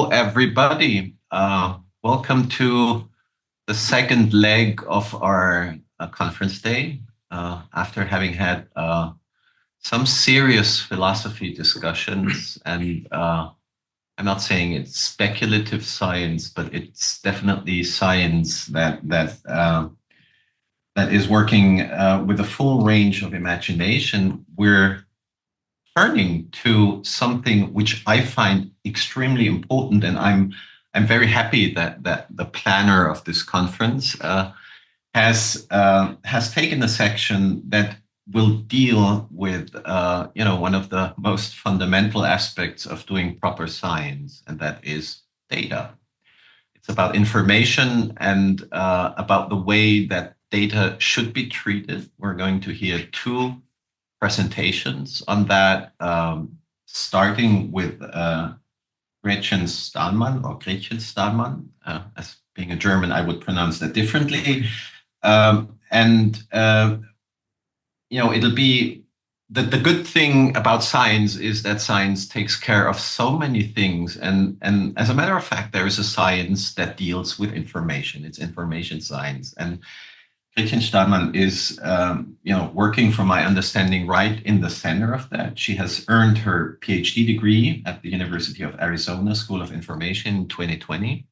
Hello, everybody. Welcome to the second leg of our conference day. After having had some serious philosophy discussions, and I'm not saying it's speculative science, but it's definitely science that is working with a full range of imagination. We're turning to something which I find extremely important, and I'm very happy that the planner of this conference has taken a section that will deal with one of the most fundamental aspects of doing proper science, and that is data. It's about information and about the way that data should be treated. We're going to hear two presentations on that, starting with Gretchen Stahlman, or Gretchen Stahlman. As being a German, I would pronounce that differently. It'll be the good thing about science is that science takes care of so many things. And as a matter of fact, there is a science that deals with information. It's information science. And Gretchen Stahlman is, working, from my understanding, right in the center of that. She has earned her PhD degree at the University of Arizona School of Information in 2020.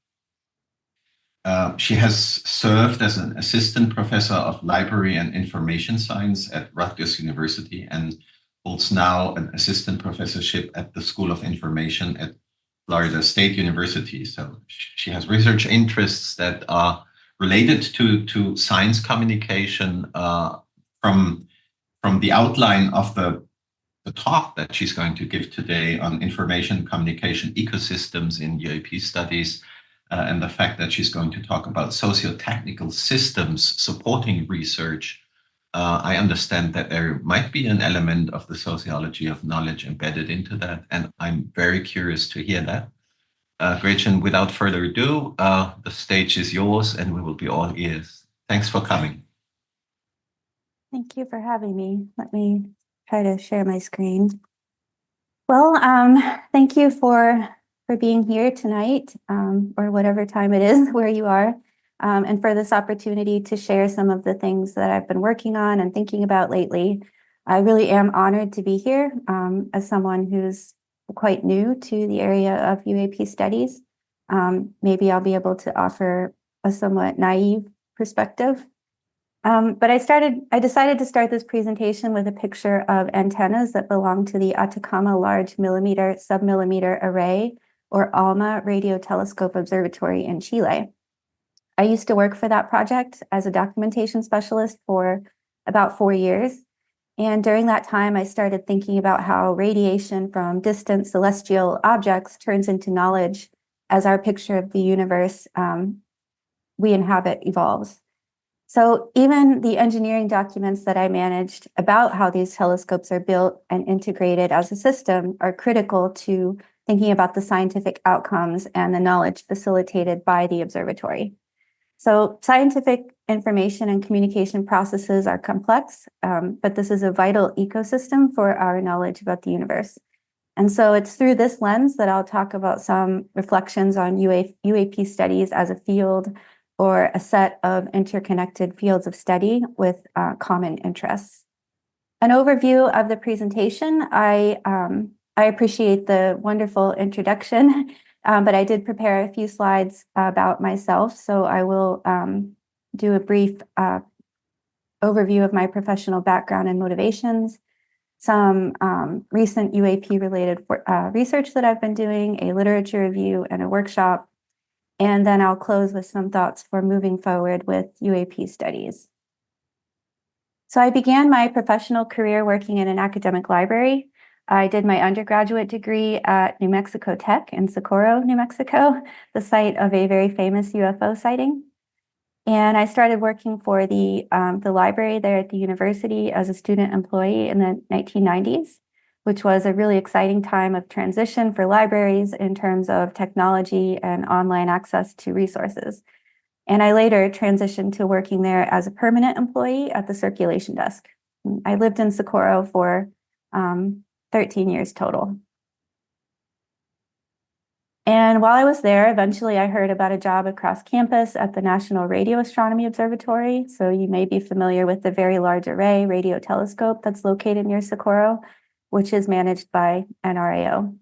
She has served as an assistant professor of library and information science at Rutgers University and holds now an assistant professorship at the School of Information at Florida State University. So she has research interests that are related to science communication. From the outline of the talk that she's going to give today on information communication ecosystems in UAP studies, and the fact that she's going to talk about socio-technical systems supporting research, I understand that there might be an element of the sociology of knowledge embedded into that, and I'm very curious to hear that. Gretchen, without further ado, the stage is yours and we will be all ears. Thanks for coming. Thank you for having me. Let me try to share my screen. Well, thank you for being here tonight, or whatever time it is where you are, and for this opportunity to share some of the things that I've been working on and thinking about lately. I really am honored to be here as someone who's quite new to the area of UAP studies. Maybe I'll be able to offer a somewhat naive perspective. But I decided to start this presentation with a picture of antennas that belong to the Atacama Large Millimeter Submillimeter Array, or ALMA Radio Telescope Observatory in Chile. I used to work for that project as a documentation specialist for about 4 years. And during that time, I started thinking about how radiation from distant celestial objects turns into knowledge as our picture of the universe we inhabit evolves. So even the engineering documents that I managed about how these telescopes are built and integrated as a system are critical to thinking about the scientific outcomes and the knowledge facilitated by the observatory. So scientific information and communication processes are complex, but this is a vital ecosystem for our knowledge about the universe. And so it's through this lens that I'll talk about some reflections on UAP studies as a field, or a set of interconnected fields of study with common interests. An overview of the presentation. I appreciate the wonderful introduction, but I did prepare a few slides about myself, so I will do a brief overview of my professional background and motivations, some recent UAP-related research that I've been doing, a literature review, and a workshop, and then I'll close with some thoughts for moving forward with UAP studies. So I began my professional career working in an academic library. I did my undergraduate degree at New Mexico Tech in Socorro, New Mexico, the site of a very famous UFO sighting. And I started working for the library there at the university as a student employee in the 1990s, which was a really exciting time of transition for libraries in terms of technology and online access to resources. And I later transitioned to working there as a permanent employee at the circulation desk. I lived in Socorro for 13 years total. And while I was there, eventually I heard about a job across campus at the National Radio Astronomy Observatory. So you may be familiar with the Very Large Array radio telescope that's located near Socorro, which is managed by NRAO.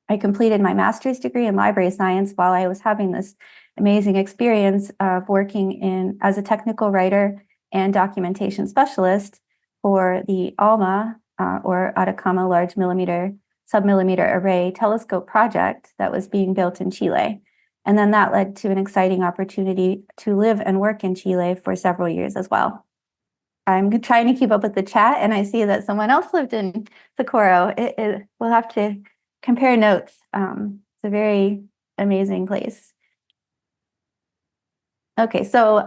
I completed my master's degree in library science while I was having this amazing experience of working as a technical writer and documentation specialist for the ALMA, or Atacama Large Submillimeter Array Telescope project that was being built in Chile. And then that led to an exciting opportunity to live and work in Chile for several years as well. I'm trying to keep up with the chat, and I see that someone else lived in Socorro. We'll have to compare notes. It's a very amazing place. Okay, so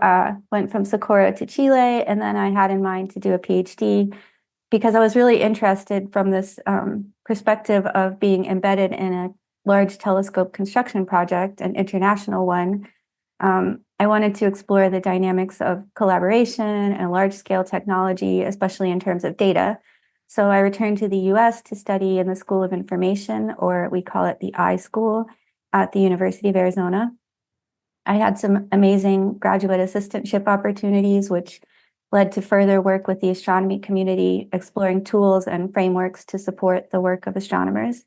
went from Socorro to Chile, and then I had in mind to do a PhD because I was really interested from this perspective of being embedded in a large telescope construction project, an international one. I wanted to explore the dynamics of collaboration and large-scale technology, especially in terms of data. So I returned to the US to study in the School of Information, or we call it the I School, at the University of Arizona. I had some amazing graduate assistantship opportunities, which led to further work with the astronomy community, exploring tools and frameworks to support the work of astronomers.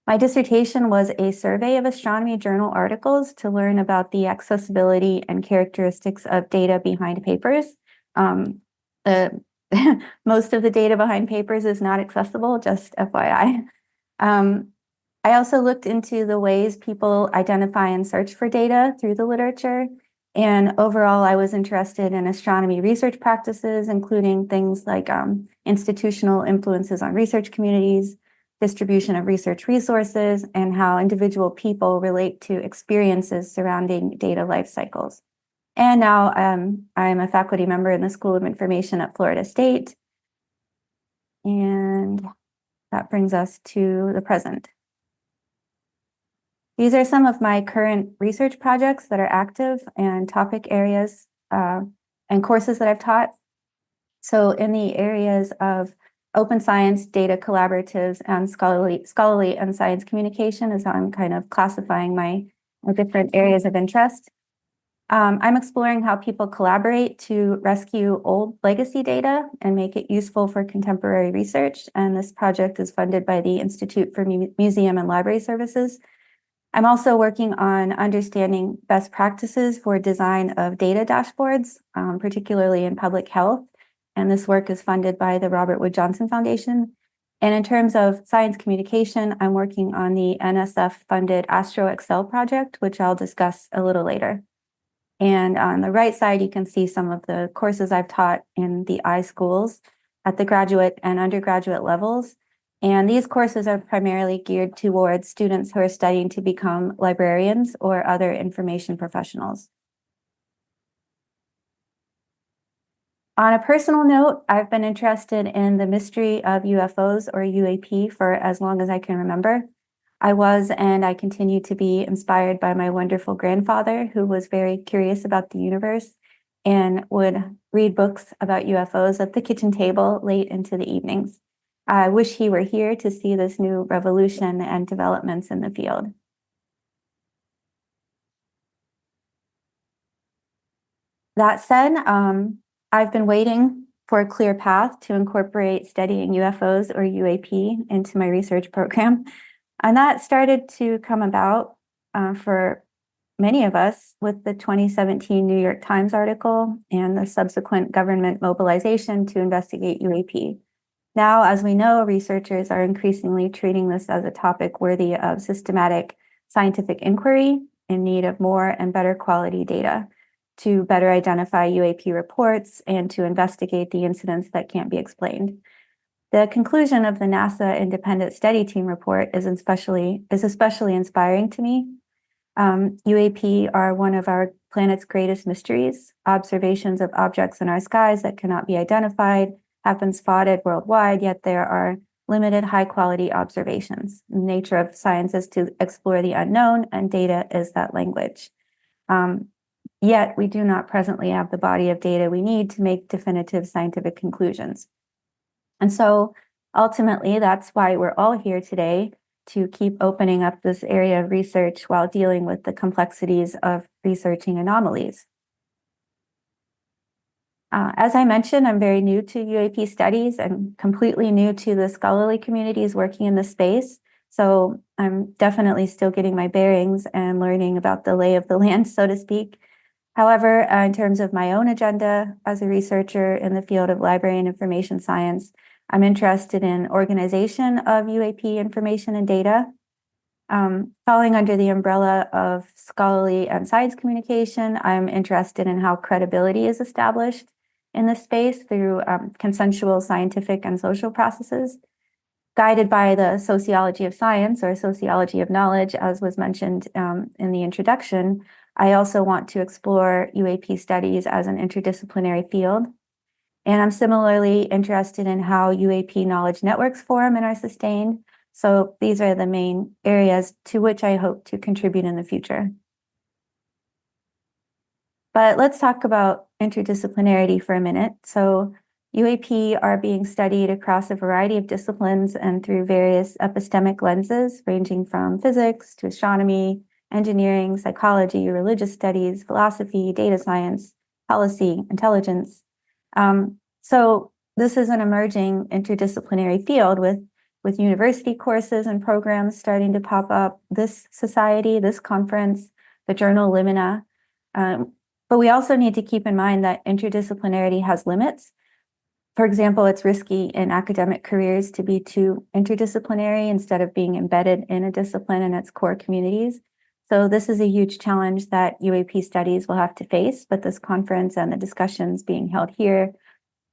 My dissertation was a survey of astronomy journal articles to learn about the accessibility and characteristics of data behind papers. Most of the data behind papers is not accessible, just FYI. I also looked into the ways people identify and search for data through the literature. And overall, I was interested in astronomy research practices, including things like institutional influences on research communities, distribution of research resources, and how individual people relate to experiences surrounding data life cycles. And now I'm a faculty member in the School of Information at Florida State. And that brings us to the present. These are some of my current research projects that are active and topic areas and courses that I've taught. So in the areas of open science, data collaboratives, and scholarly and science communication is how I'm kind of classifying my different areas of interest. I'm exploring how people collaborate to rescue old legacy data and make it useful for contemporary research. And this project is funded by the Institute for Museum and Library Services. I'm also working on understanding best practices for design of data dashboards, particularly in public health. And this work is funded by the Robert Wood Johnson Foundation. And in terms of science communication, I'm working on the NSF-funded Astro Excel project, which I'll discuss a little later. And on the right side, you can see some of the courses I've taught in the iSchools at the graduate and undergraduate levels. And these courses are primarily geared towards students who are studying to become librarians or other information professionals. On a personal note, I've been interested in the mystery of UFOs, or UAP, for as long as I can remember. I was and I continue to be inspired by my wonderful grandfather, who was very curious about the universe and would read books about UFOs at the kitchen table late into the evenings. I wish he were here to see this new revolution and developments in the field. That said, I've been waiting for a clear path to incorporate studying UFOs, or UAP, into my research program. And that started to come about for many of us with the 2017 New York Times article and the subsequent government mobilization to investigate UAP. Now, as we know, researchers are increasingly treating this as a topic worthy of systematic scientific inquiry in need of more and better quality data to better identify UAP reports and to investigate the incidents that can't be explained. The conclusion of the NASA Independent Study Team report is especially inspiring to me. UAP are one of our planet's greatest mysteries. Observations of objects in our skies that cannot be identified have been spotted worldwide, yet there are limited high-quality observations. The nature of science is to explore the unknown, and data is that language. Yet we do not presently have the body of data we need to make definitive scientific conclusions. And so ultimately, that's why we're all here today, to keep opening up this area of research while dealing with the complexities of researching anomalies. As I mentioned, I'm very new to UAP studies. I'm completely new to the scholarly communities working in this space. So I'm definitely still getting my bearings and learning about the lay of the land, so to speak. However, in terms of my own agenda as a researcher in the field of library and information science, I'm interested in organization of UAP information and data, falling under the umbrella of scholarly and science communication. I'm interested in how credibility is established in this space through consensual scientific and social processes, guided by the sociology of science or sociology of knowledge, as was mentioned in the introduction. I also want to explore UAP studies as an interdisciplinary field. And I'm similarly interested in how UAP knowledge networks form and are sustained. So these are the main areas to which I hope to contribute in the future. But let's talk about interdisciplinarity for a minute. So UAP are being studied across a variety of disciplines and through various epistemic lenses, ranging from physics to astronomy, engineering, psychology, religious studies, philosophy, data science, policy, intelligence. So this is an emerging interdisciplinary field with university courses and programs starting to pop up, this society, this conference, the journal Limina. But we also need to keep in mind that interdisciplinarity has limits. For example, it's risky in academic careers to be too interdisciplinary instead of being embedded in a discipline and its core communities. So this is a huge challenge that UAP studies will have to face, but this conference and the discussions being held here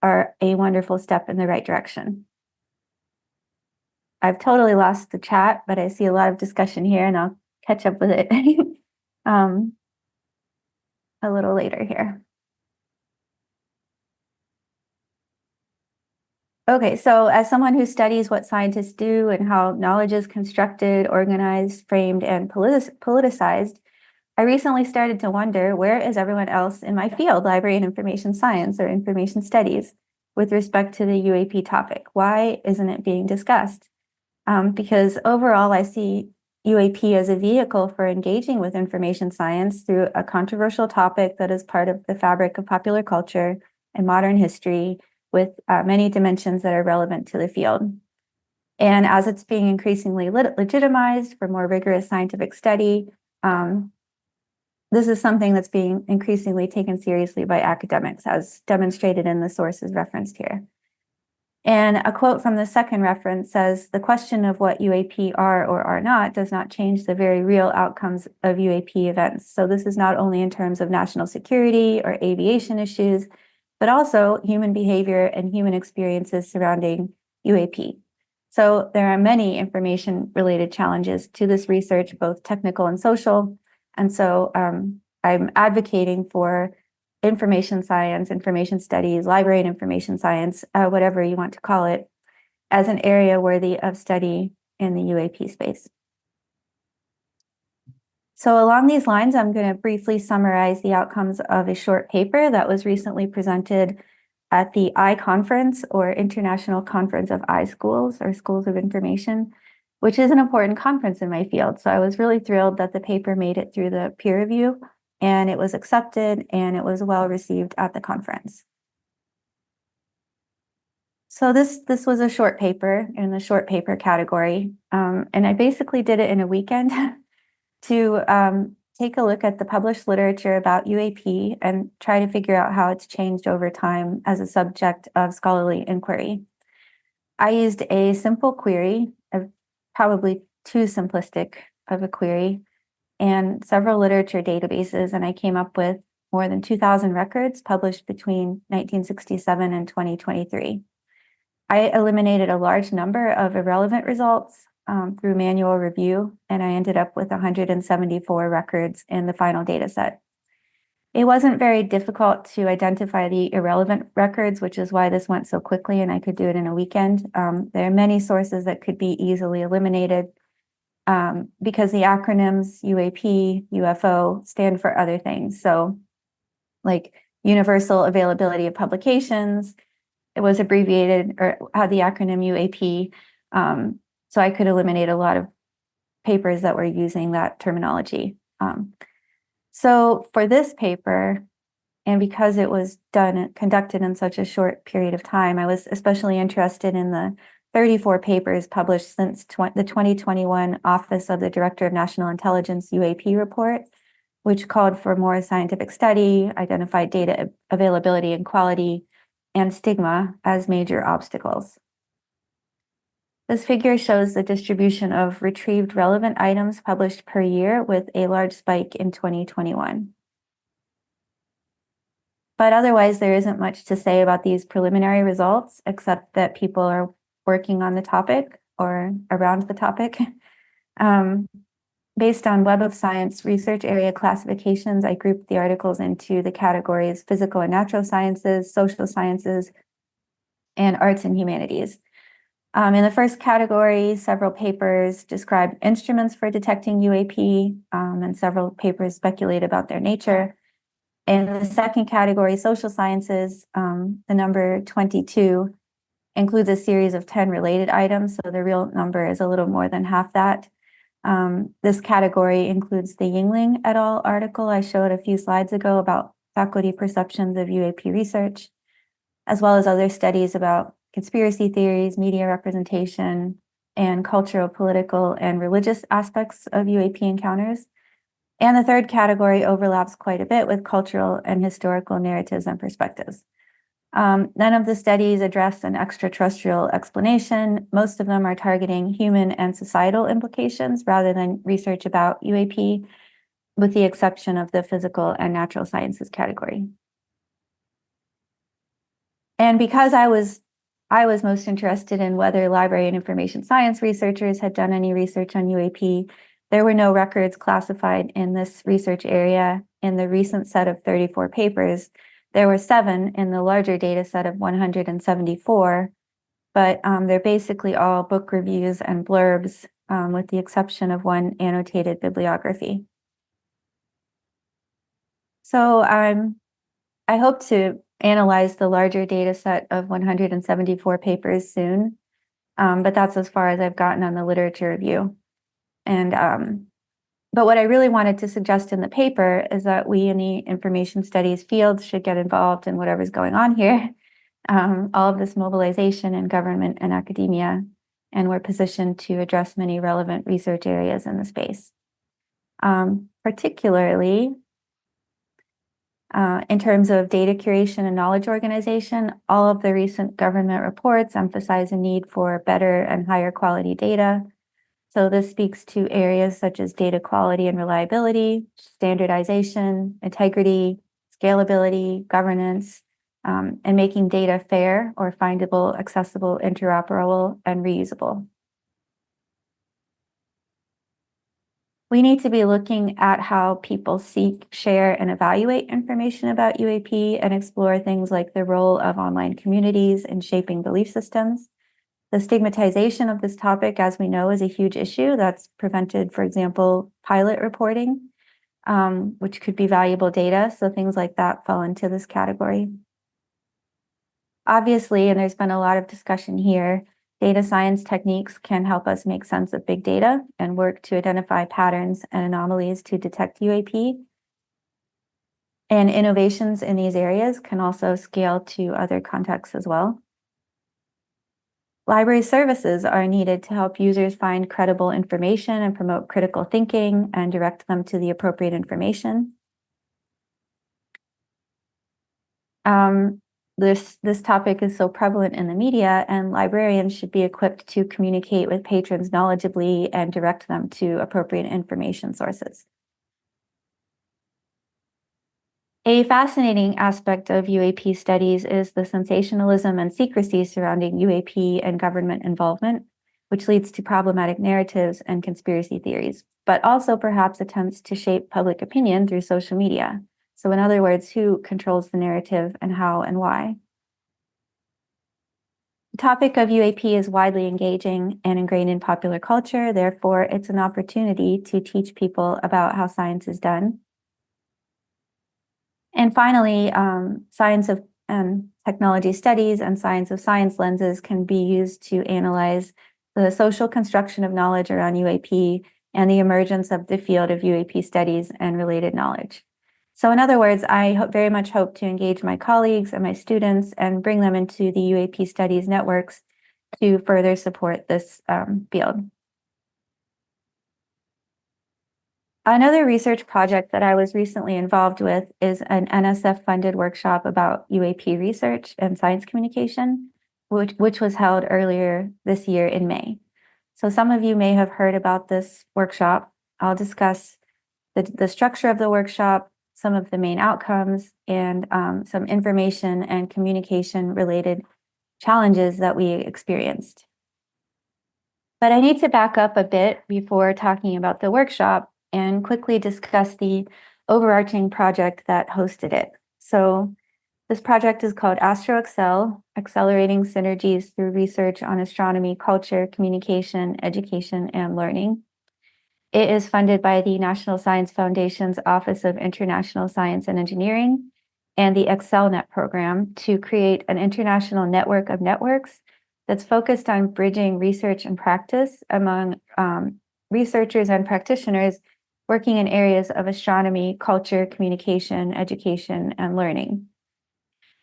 are a wonderful step in the right direction. I've totally lost the chat, but I see a lot of discussion here and I'll catch up with it a little later here. Okay, so as someone who studies what scientists do and how knowledge is constructed, organized, framed, and politicized, I recently started to wonder, where is everyone else in my field, library and information science or information studies, with respect to the UAP topic? Why isn't it being discussed? Because overall, I see UAP as a vehicle for engaging with information science through a controversial topic that is part of the fabric of popular culture and modern history, with many dimensions that are relevant to the field. And as it's being increasingly legitimized for more rigorous scientific study, this is something that's being increasingly taken seriously by academics, as demonstrated in the sources referenced here. And a quote from the second reference says, "The question of what UAP are or are not does not change the very real outcomes of UAP events." So this is not only in terms of national security or aviation issues, but also human behavior and human experiences surrounding UAP. So there are many information-related challenges to this research, both technical and social. And so I'm advocating for information science, information studies, library and information science, whatever you want to call it, as an area worthy of study in the UAP space. So along these lines, I'm going to briefly summarize the outcomes of a short paper that was recently presented at the I Conference, or International Conference of I Schools, or Schools of Information, which is an important conference in my field. So I was really thrilled that the paper made it through the peer review, and it was accepted, and it was well received at the conference. So this was a short paper in the short paper category, and I basically did it in a weekend to take a look at the published literature about UAP and try to figure out how it's changed over time as a subject of scholarly inquiry. I used a simple query, probably too simplistic of a query, and several literature databases, and I came up with more than 2,000 records published between 1967 and 2023. I eliminated a large number of irrelevant results through manual review, and I ended up with 174 records in the final data set. It wasn't very difficult to identify the irrelevant records, which is why this went so quickly and I could do it in a weekend. There are many sources that could be easily eliminated because the acronyms UAP, UFO stand for other things. So like universal availability of publications, it was abbreviated or had the acronym UAP. So I could eliminate a lot of papers that were using that terminology. So for this paper, and because it was conducted in such a short period of time, I was especially interested in the 34 papers published since the 2021 Office of the Director of National Intelligence UAP report, which called for more scientific study, identified data availability and quality, and stigma as major obstacles. This figure shows the distribution of retrieved relevant items published per year with a large spike in 2021. But otherwise, there isn't much to say about these preliminary results, except that people are working on the topic or around the topic. Based on Web of Science research area classifications, I grouped the articles into the categories physical and natural sciences, social sciences, and arts and humanities. In the first category, several papers describe instruments for detecting UAP, and several papers speculate about their nature. In the second category, social sciences, the number 22 includes a series of 10 related items, so the real number is a little more than half that. This category includes the Yingling et al. Article I showed a few slides ago about faculty perceptions of UAP research, as well as other studies about conspiracy theories, media representation, and cultural, political, and religious aspects of UAP encounters. And the third category overlaps quite a bit with cultural and historical narratives and perspectives. None of the studies address an extraterrestrial explanation. Most of them are targeting human and societal implications rather than research about UAP, with the exception of the physical and natural sciences category. And because I was most interested in whether library and information science researchers had done any research on UAP, there were no records classified in this research area in the recent set of 34 papers. There were 7 in the larger data set of 174, but they're basically all book reviews and blurbs, with the exception of one annotated bibliography. So I hope to analyze the larger data set of 174 papers soon, but that's as far as I've gotten on the literature review. And but what I really wanted to suggest in the paper is that we in the information studies field should get involved in whatever's going on here, all of this mobilization in government and academia, and we're positioned to address many relevant research areas in the space. Particularly in terms of data curation and knowledge organization, all of the recent government reports emphasize a need for better and higher quality data. So this speaks to areas such as data quality and reliability, standardization, integrity, scalability, governance, and making data fair or findable, accessible, interoperable, and reusable. We need to be looking at how people seek, share, and evaluate information about UAP and explore things like the role of online communities in shaping belief systems. The stigmatization of this topic, as we know, is a huge issue that's prevented, for example, pilot reporting, which could be valuable data. So things like that fall into this category. Obviously, and there's been a lot of discussion here, data science techniques can help us make sense of big data and work to identify patterns and anomalies to detect UAP. And innovations in these areas can also scale to other contexts as well. Library services are needed to help users find credible information and promote critical thinking and direct them to the appropriate information. This topic is so prevalent in the media, and librarians should be equipped to communicate with patrons knowledgeably and direct them to appropriate information sources. A fascinating aspect of UAP studies is the sensationalism and secrecy surrounding UAP and government involvement, which leads to problematic narratives and conspiracy theories, but also perhaps attempts to shape public opinion through social media. So in other words, who controls the narrative and how and why? The topic of UAP is widely engaging and ingrained in popular culture. Therefore, it's an opportunity to teach people about how science is done. And finally, science of technology studies and science of science lenses can be used to analyze the social construction of knowledge around UAP and the emergence of the field of UAP studies and related knowledge. So in other words, I very much hope to engage my colleagues and my students and bring them into the UAP studies networks to further support this field. Another research project that I was recently involved with is an NSF-funded workshop about UAP research and science communication, which was held earlier this year in May. So some of you may have heard about this workshop. I'll discuss the structure of the workshop, some of the main outcomes, and some information and communication related challenges that we experienced. But I need to back up a bit before talking about the workshop and quickly discuss the overarching project that hosted it. So this project is called AstroExcel, Accelerating Synergies Through Research on Astronomy, Culture, Communication, Education, and Learning. It is funded by the National Science Foundation's Office of International Science and Engineering and the ExcelNet program to create an international network of networks that's focused on bridging research and practice among researchers and practitioners working in areas of astronomy, culture, communication, education, and learning.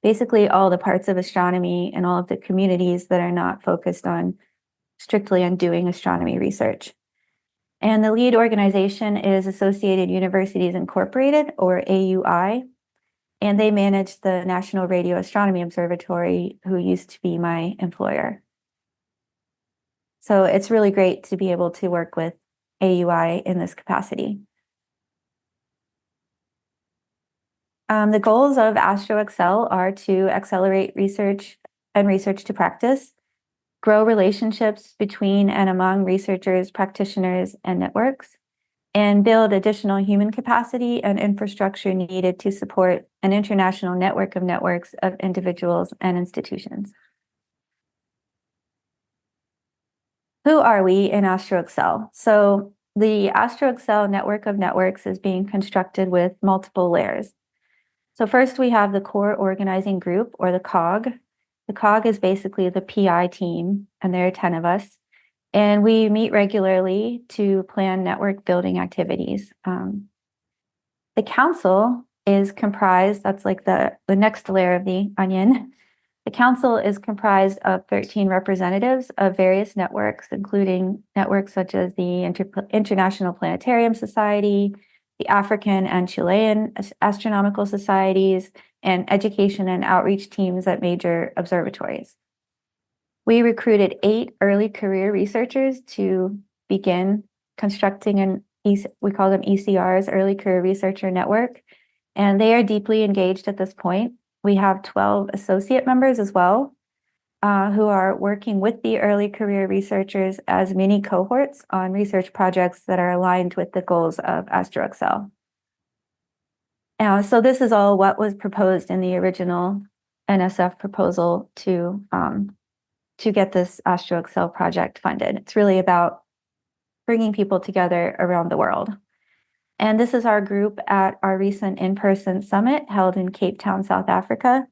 Basically, all the parts of astronomy and all of the communities that are not focused on strictly on doing astronomy research. And the lead organization is Associated Universities Incorporated, or AUI, and they manage the National Radio Astronomy Observatory, who used to be my employer. So it's really great to be able to work with AUI in this capacity. The goals of AstroExcel are to accelerate research and research to practice, grow relationships between and among researchers, practitioners, and networks, and build additional human capacity and infrastructure needed to support an international network of networks of individuals and institutions. Who are we in AstroExcel? So the AstroExcel network of networks is being constructed with multiple layers. So first we have the core organizing group, or the COG. The COG is basically the PI team, and there are 10 of us. And we meet regularly to plan network building activities. The council is comprised, that's like the next layer of the onion. The council is comprised of 13 representatives of various networks, including networks such as the International Planetarium Society, the African and Chilean Astronomical Societies, and education and outreach teams at major observatories. We recruited 8 early career researchers to begin constructing we call them ECRs, Early Career Researcher Network, and they are deeply engaged at this point. We have 12 associate members as well, who are working with the early career researchers as mini cohorts on research projects that are aligned with the goals of AstroExcel. So this is all what was proposed in the original NSF proposal to get this AstroExcel project funded. It's really about bringing people together around the world. And this is our group at our recent in-person summit held in Cape Town, South Africa,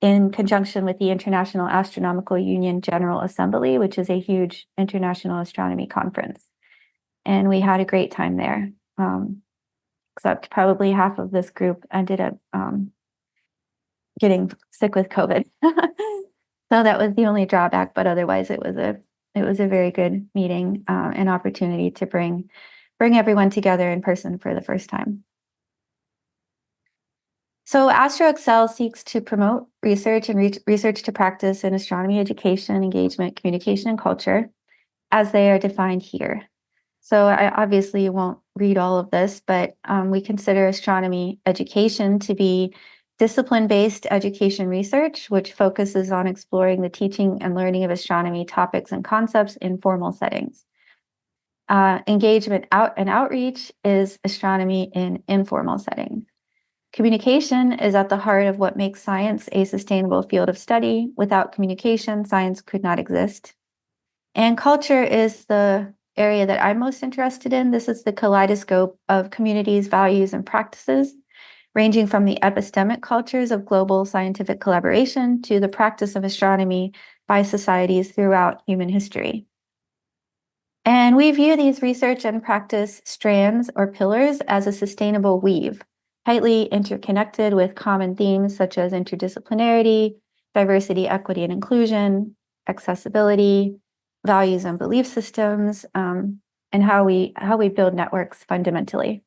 in conjunction with the International Astronomical Union General Assembly, which is a huge international astronomy conference. And we had a great time there, except probably half of this group ended up getting sick with COVID. So that was the only drawback, but otherwise it was a very good meeting, and opportunity to bring everyone together in person for the first time. So AstroExcel seeks to promote research and research to practice in astronomy education, engagement, communication, and culture, as they are defined here. So I obviously won't read all of this, but we consider astronomy education to be discipline-based education research, which focuses on exploring the teaching and learning of astronomy topics and concepts in formal settings. Engagement and outreach is astronomy in informal settings. Communication is at the heart of what makes science a sustainable field of study. Without communication, science could not exist. And culture is the area that I'm most interested in. This is the kaleidoscope of communities, values, and practices, ranging from the epistemic cultures of global scientific collaboration to the practice of astronomy by societies throughout human history. And we view these research and practice strands or pillars as a sustainable weave, tightly interconnected with common themes such as interdisciplinarity, diversity, equity, and inclusion, accessibility, values and belief systems, and how we build networks fundamentally.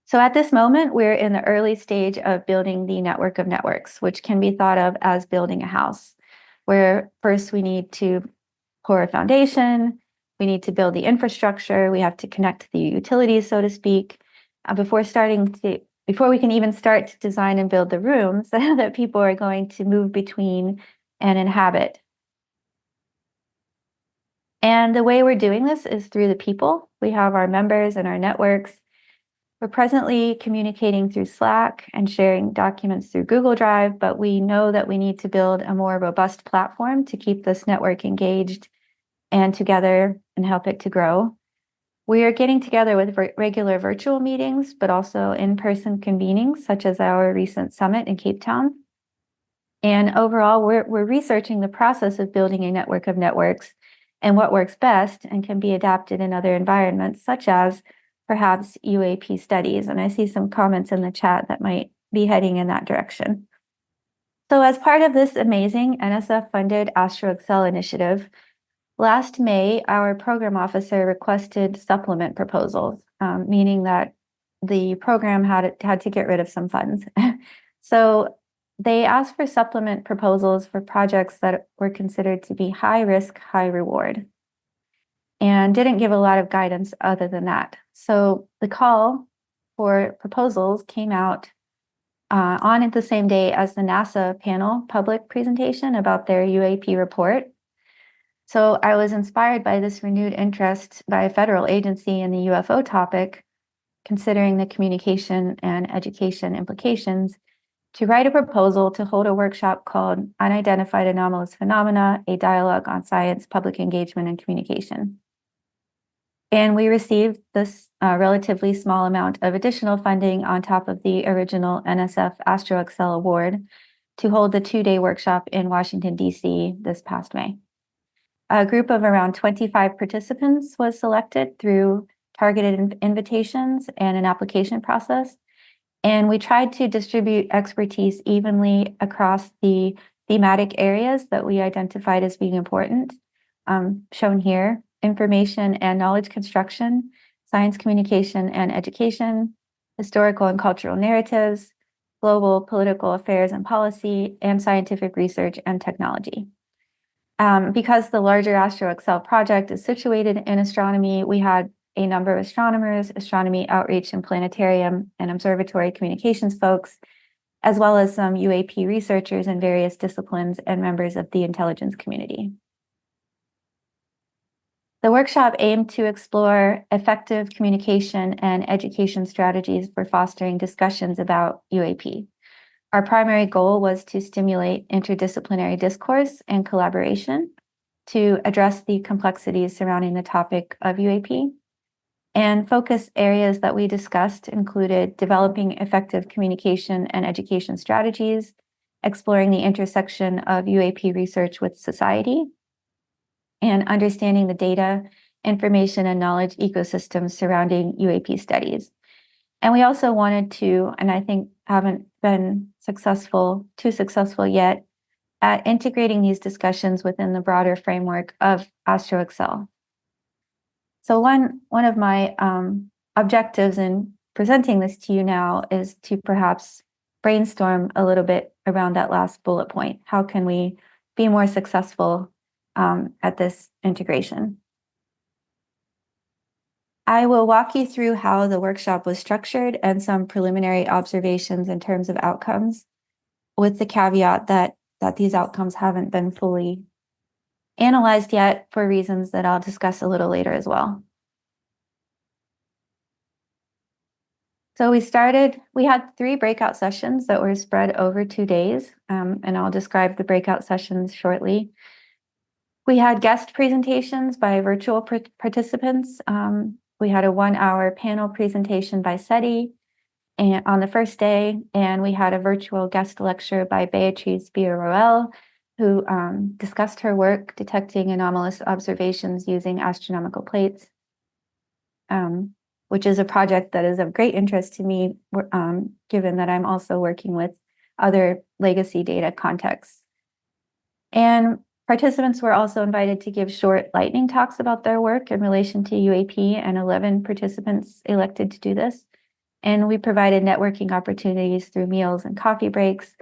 So at this moment, we're in the early stage of building the network of networks, which can be thought of as building a house, where first we need to pour a foundation, we need to build the infrastructure, we have to connect the utilities, so to speak, before we can even start to design and build the rooms that people are going to move between and inhabit. And the way we're doing this is through the people. We have our members and our networks. We're presently communicating through Slack and sharing documents through Google Drive, but we know that we need to build a more robust platform to keep this network engaged and together and help it to grow. We are getting together with regular virtual meetings, but also in-person convenings, such as our recent summit in Cape Town. And overall, we're researching the process of building a network of networks and what works best and can be adapted in other environments, such as perhaps UAP studies. And I see some comments in the chat that might be heading in that direction. So as part of this amazing NSF-funded AstroExcel initiative, last May, our program officer requested supplement proposals, meaning that the program had to get rid of some funds. So they asked for supplement proposals for projects that were considered to be high risk, high reward, and didn't give a lot of guidance other than that. So the call for proposals came out on the same day as the NASA panel public presentation about their UAP report. So I was inspired by this renewed interest by a federal agency in the UFO topic, considering the communication and education implications, to write a proposal to hold a workshop called Unidentified Anomalous Phenomena, a dialogue on science, public engagement, and communication. And we received this relatively small amount of additional funding on top of the original NSF AstroExcel Award to hold the 2-day workshop in Washington, D.C. this past May. A group of around 25 participants was selected through targeted invitations and an application process. And we tried to distribute expertise evenly across the thematic areas that we identified as being important, shown here: information and knowledge construction, science communication and education, historical and cultural narratives, global political affairs and policy, and scientific research and technology. Because the larger AstroExcel project is situated in astronomy, we had a number of astronomers, astronomy outreach and planetarium and observatory communications folks, as well as some UAP researchers in various disciplines and members of the intelligence community. The workshop aimed to explore effective communication and education strategies for fostering discussions about UAP. Our primary goal was to stimulate interdisciplinary discourse and collaboration to address the complexities surrounding the topic of UAP. And focus areas that we discussed included developing effective communication and education strategies, exploring the intersection of UAP research with society, and understanding the data, information, and knowledge ecosystems surrounding UAP studies. And we also wanted to, and I think haven't been too successful yet, at integrating these discussions within the broader framework of AstroExcel. So one of my objectives in presenting this to you now is to perhaps brainstorm a little bit around that last bullet point. How can we be more successful at this integration? I will walk you through how the workshop was structured and some preliminary observations in terms of outcomes, with the caveat that these outcomes haven't been fully analyzed yet for reasons that I'll discuss a little later as well. So we had 3 breakout sessions that were spread over 2 days, and I'll describe the breakout sessions shortly. We had guest presentations by virtual participants. We had a 1-hour panel presentation by SETI on the first day, and we had a virtual guest lecture by Beatriz Villarroel, who discussed her work detecting anomalous observations using astronomical plates, which is a project that is of great interest to me, given that I'm also working with other legacy data contexts. And participants were also invited to give short lightning talks about their work in relation to UAP, and 11 participants elected to do this. And we provided networking opportunities through meals and coffee breaks.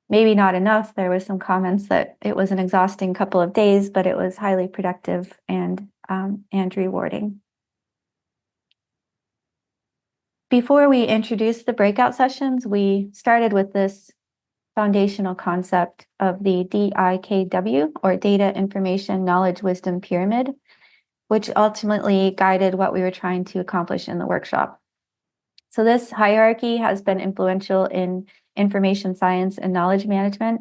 Maybe not enough. There was some comments that it was an exhausting couple of days, but it was highly productive and rewarding. Before we introduced the breakout sessions, we started with this foundational concept of the DIKW, or Data Information Knowledge Wisdom Pyramid, which ultimately guided what we were trying to accomplish in the workshop. So this hierarchy has been influential in information science and knowledge management.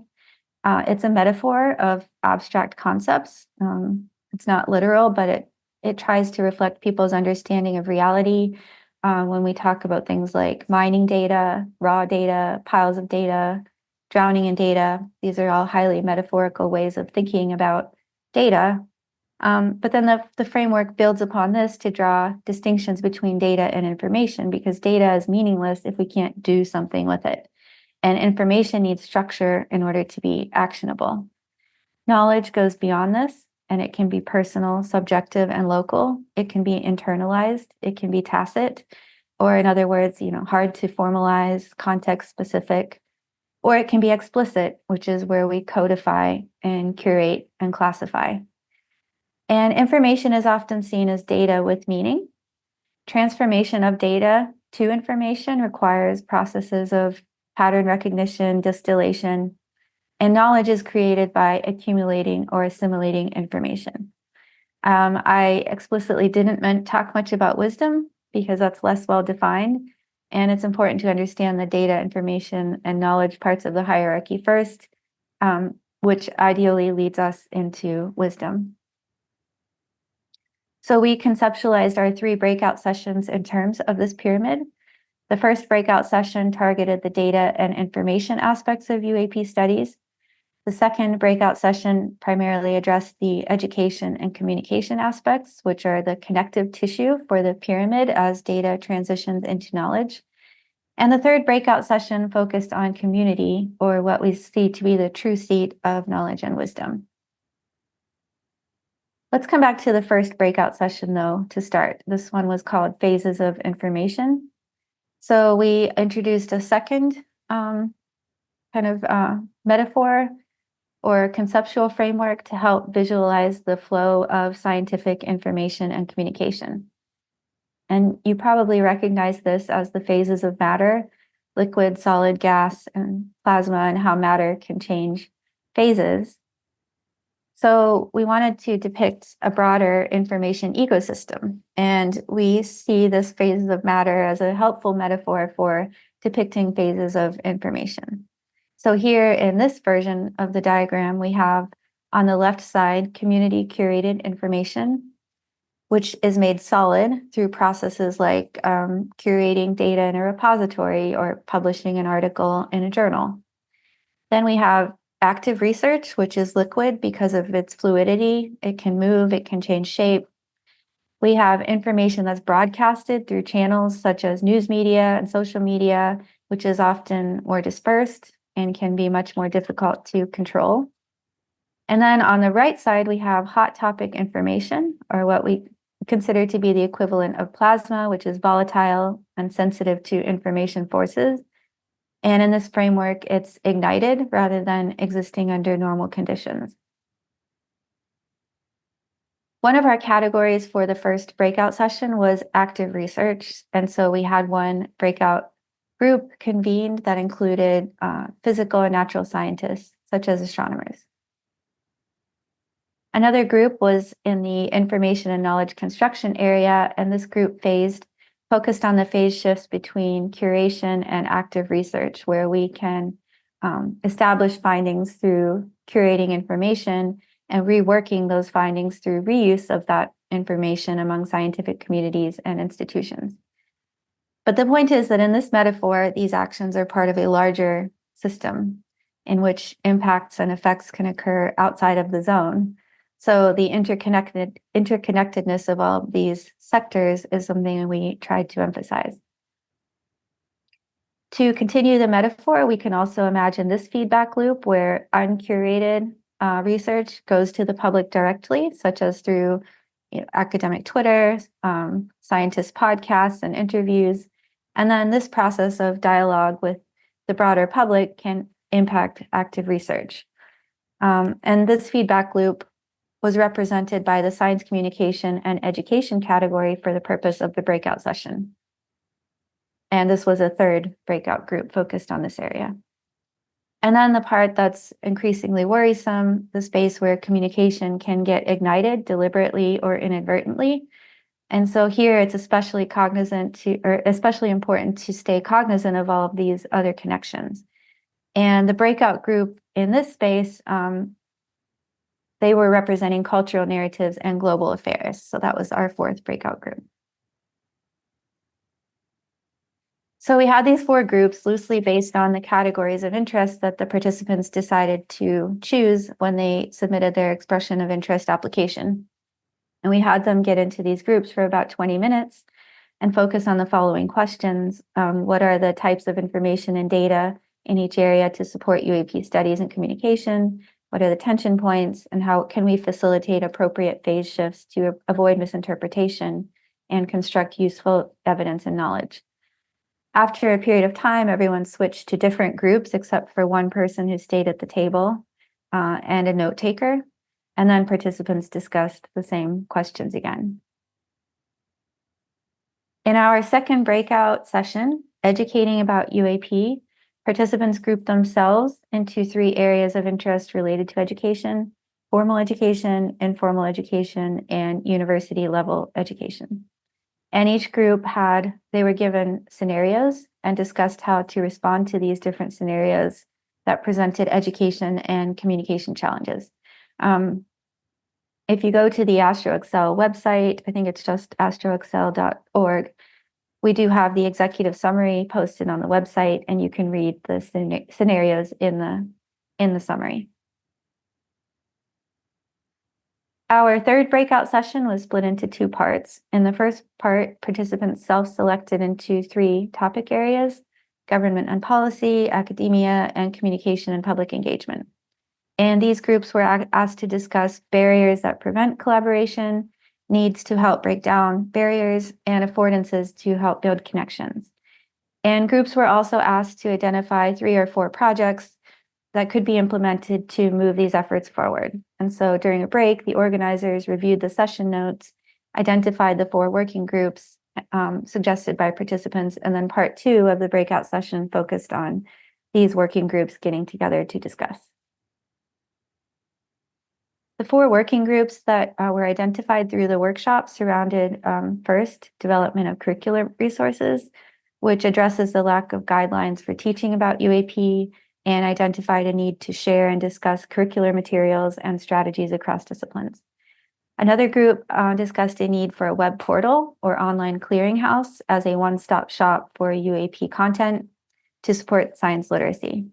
It's a metaphor of abstract concepts. It's not literal, but it tries to reflect people's understanding of reality. When we talk about things like mining data, raw data, piles of data, drowning in data, these are all highly metaphorical ways of thinking about data. But then the framework builds upon this to draw distinctions between data and information, because data is meaningless if we can't do something with it. And information needs structure in order to be actionable. Knowledge goes beyond this, and it can be personal, subjective, and local. It can be internalized, it can be tacit, or in other words, hard to formalize, context specific, or it can be explicit, which is where we codify and curate and classify. And information is often seen as data with meaning. Transformation of data to information requires processes of pattern recognition, distillation, and knowledge is created by accumulating or assimilating information. I explicitly didn't talk much about wisdom because that's less well defined, and it's important to understand the data, information, and knowledge parts of the hierarchy first, which ideally leads us into wisdom. So we conceptualized our 3 breakout sessions in terms of this pyramid. The first breakout session targeted the data and information aspects of UAP studies. The second breakout session primarily addressed the education and communication aspects, which are the connective tissue for the pyramid as data transitions into knowledge. And the third breakout session focused on community, or what we see to be the true seat of knowledge and wisdom. Let's come back to the first breakout session, though, to start. This one was called Phases of Information. So we introduced a second metaphor or conceptual framework to help visualize the flow of scientific information and communication. And you probably recognize this as the phases of matter: liquid, solid, gas, and plasma, and how matter can change phases. So we wanted to depict a broader information ecosystem, and we see this phases of matter as a helpful metaphor for depicting phases of information. So here in this version of the diagram, we have on the left side community curated information, which is made solid through processes like curating data in a repository or publishing an article in a journal. Then we have active research, which is liquid because of its fluidity. It can move, it can change shape. We have information that's broadcasted through channels such as news media and social media, which is often more dispersed and can be much more difficult to control. And then on the right side, we have hot topic information, or what we consider to be the equivalent of plasma, which is volatile and sensitive to information forces. And in this framework, it's ignited rather than existing under normal conditions. One of our categories for the first breakout session was active research. And so we had one breakout group convened that included physical and natural scientists, such as astronomers. Another group was in the information and knowledge construction area, and this group focused on the phase shifts between curation and active research, where we can establish findings through curating information and reworking those findings through reuse of that information among scientific communities and institutions. But the point is that in this metaphor, these actions are part of a larger system. in which impacts and effects can occur outside of the zone. So the interconnectedness of all of these sectors is something we tried to emphasize. To continue the metaphor, we can also imagine this feedback loop where uncurated research goes to the public directly, such as through academic Twitter, scientist podcasts and interviews. And then this process of dialogue with the broader public can impact active research. And this feedback loop was represented by the science communication and education category for the purpose of the breakout session. And this was a third breakout group focused on this area. And then the part that's increasingly worrisome, the space where communication can get ignited deliberately or inadvertently. And so here it's especially especially important to stay cognizant of all of these other connections. And the breakout group in this space, they were representing cultural narratives and global affairs. So that was our fourth breakout group. So we had these 4 groups loosely based on the categories of interest that the participants decided to choose when they submitted their expression of interest application. And we had them get into these groups for about 20 minutes and focus on the following questions. What are the types of information and data in each area to support UAP studies and communication? What are the tension points, and how can we facilitate appropriate phase shifts to avoid misinterpretation and construct useful evidence and knowledge? After a period of time, everyone switched to different groups except for one person who stayed at the table and a note taker. And then participants discussed the same questions again. In our second breakout session, educating about UAP, participants grouped themselves into 3 areas of interest related to education: formal education, informal education, and university level education. And each group they were given scenarios and discussed how to respond to these different scenarios that presented education and communication challenges. If you go to the AstroExcel website, I think it's just astroexcel.org, we do have the executive summary posted on the website, and you can read the scenarios in the summary. Our third breakout session was split into 2 parts. In the first part, participants self-selected into 3 topic areas: government and policy, academia, and communication and public engagement. And these groups were asked to discuss barriers that prevent collaboration, needs to help break down barriers, and affordances to help build connections. And groups were also asked to identify 3 or 4 projects that could be implemented to move these efforts forward. And so during a break, the organizers reviewed the session notes, identified the 4 working groups suggested by participants, and then part 2 of the breakout session focused on these working groups getting together to discuss. The 4 working groups that were identified through the workshop surrounded first, development of curricular resources, which addresses the lack of guidelines for teaching about UAP and identified a need to share and discuss curricular materials and strategies across disciplines. Another group discussed a need for a web portal or online clearinghouse as a one-stop shop for UAP content to support science literacy.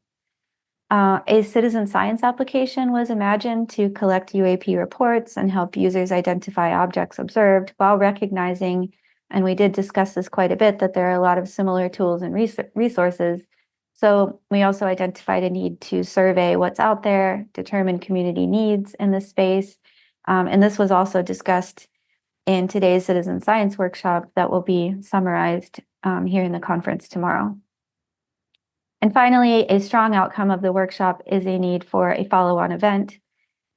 A citizen science application was imagined to collect UAP reports and help users identify objects observed while recognizing, and we did discuss this quite a bit, that there are a lot of similar tools and resources. So we also identified a need to survey what's out there, determine community needs in this space. And this was also discussed in today's citizen science workshop that will be summarized here in the conference tomorrow. And finally, a strong outcome of the workshop is a need for a follow-on event.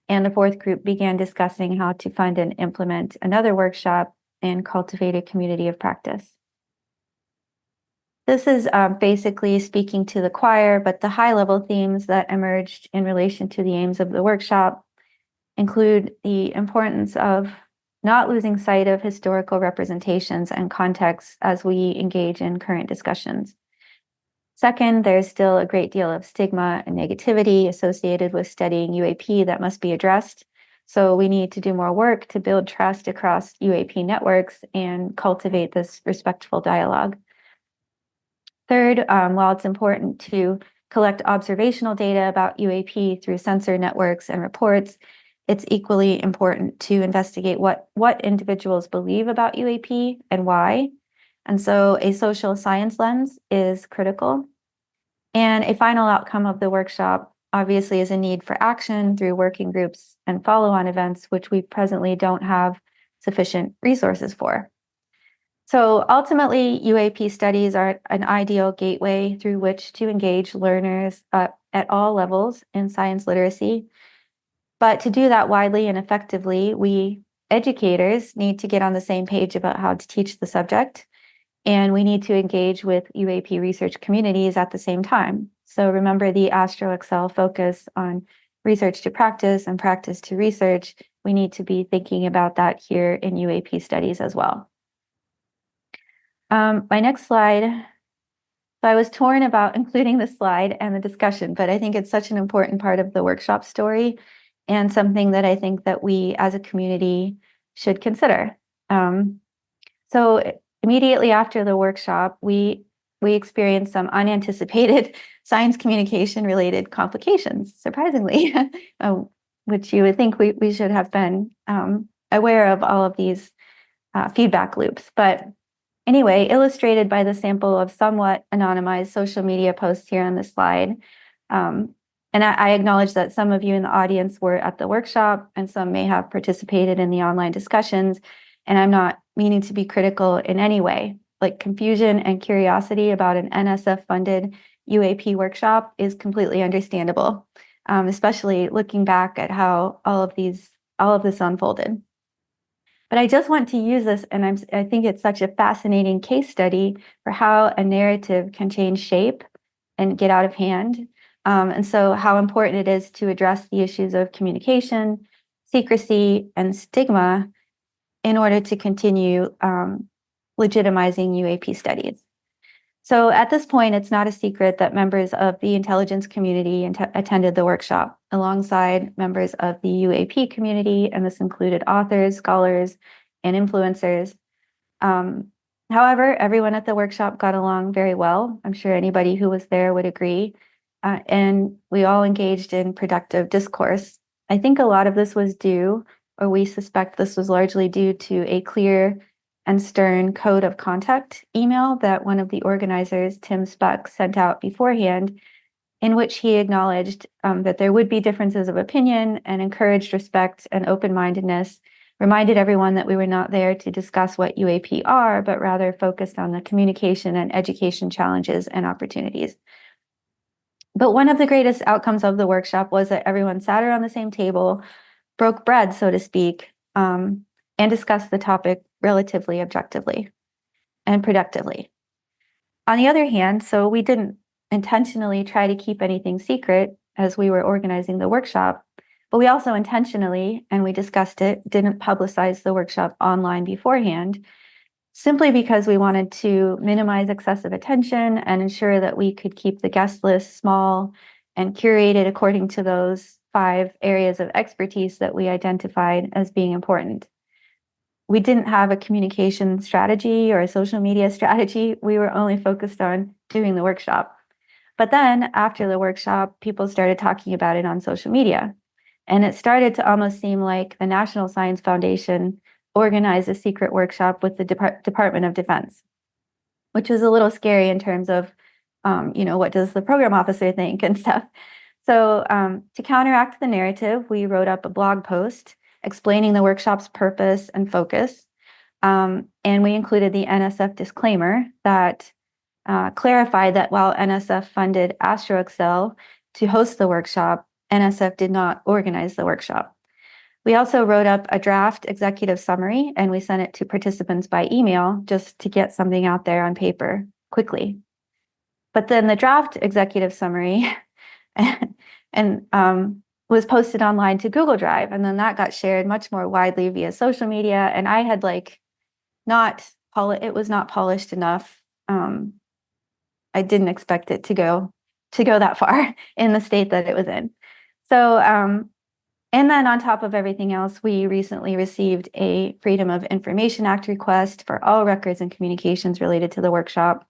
And the 4th group began discussing how to fund and implement another workshop and cultivate a community of practice. This is basically speaking to the choir, but the high-level themes that emerged in relation to the aims of the workshop include the importance of not losing sight of historical representations and contexts as we engage in current discussions. Second, there's still a great deal of stigma and negativity associated with studying UAP that must be addressed. So we need to do more work to build trust across UAP networks and cultivate this respectful dialogue. Third, while it's important to collect observational data about UAP through sensor networks and reports, it's equally important to investigate what individuals believe about UAP and why. And so a social science lens is critical. And a final outcome of the workshop obviously is a need for action through working groups and follow-on events, which we presently don't have sufficient resources for. So ultimately, UAP studies are an ideal gateway through which to engage learners at all levels in science literacy. But to do that widely and effectively, we educators need to get on the same page about how to teach the subject, and we need to engage with UAP research communities at the same time. So remember the AstroExcel focus on research to practice and practice to research. We need to be thinking about that here in UAP studies as well. My next slide. So I was torn about including the slide and the discussion, but I think it's such an important part of the workshop story and something that I think that we as a community should consider. So immediately after the workshop, we experienced some unanticipated science communication related complications, surprisingly, which you would think we should have been aware of all of these feedback loops. But anyway, illustrated by the sample of somewhat anonymized social media posts here on this slide. And I acknowledge that some of you in the audience were at the workshop and some may have participated in the online discussions. And I'm not meaning to be critical in any way. Like confusion and curiosity about an NSF-funded UAP workshop is completely understandable, especially looking back at how all of this unfolded. But I just want to use this, and I think it's such a fascinating case study for how a narrative can change shape and get out of hand. And so how important it is to address the issues of communication, secrecy, and stigma in order to continue legitimizing UAP studies. So at this point, it's not a secret that members of the intelligence community attended the workshop alongside members of the UAP community, and this included authors, scholars, and influencers. However, everyone at the workshop got along very well. I'm sure anybody who was there would agree. And we all engaged in productive discourse. I think a lot of this was due, or we suspect this was largely due to a clear and stern code of conduct email that one of the organizers, Tim Spuck, sent out beforehand, in which he acknowledged that there would be differences of opinion and encouraged respect and open-mindedness, reminded everyone that we were not there to discuss what UAP are, but rather focused on the communication and education challenges and opportunities. But one of the greatest outcomes of the workshop was that everyone sat around the same table, broke bread, so to speak, and discussed the topic relatively objectively and productively. On the other hand, so we didn't intentionally try to keep anything secret as we were organizing the workshop, but we also intentionally, and we discussed it, didn't publicize the workshop online beforehand, simply because we wanted to minimize excessive attention and ensure that we could keep the guest list small and curated according to those 5 areas of expertise that we identified as being important. We didn't have a communication strategy or a social media strategy. We were only focused on doing the workshop. But then after the workshop, people started talking about it on social media. And it started to almost seem like the National Science Foundation organized a secret workshop with the Department of Defense, which was a little scary in terms of, what does the program officer think and stuff. So to counteract the narrative, we wrote up a blog post explaining the workshop's purpose and focus. And we included the NSF disclaimer that clarified that while NSF funded AstroExcel to host the workshop, NSF did not organize the workshop. We also wrote up a draft executive summary and we sent it to participants by email just to get something out there on paper quickly. But then the draft executive summary and was posted online to Google Drive, and then that got shared much more widely via social media. And I had it was not polished enough. I didn't expect it to go that far in the state that it was in. So, and then on top of everything else, we recently received a Freedom of Information Act request for all records and communications related to the workshop,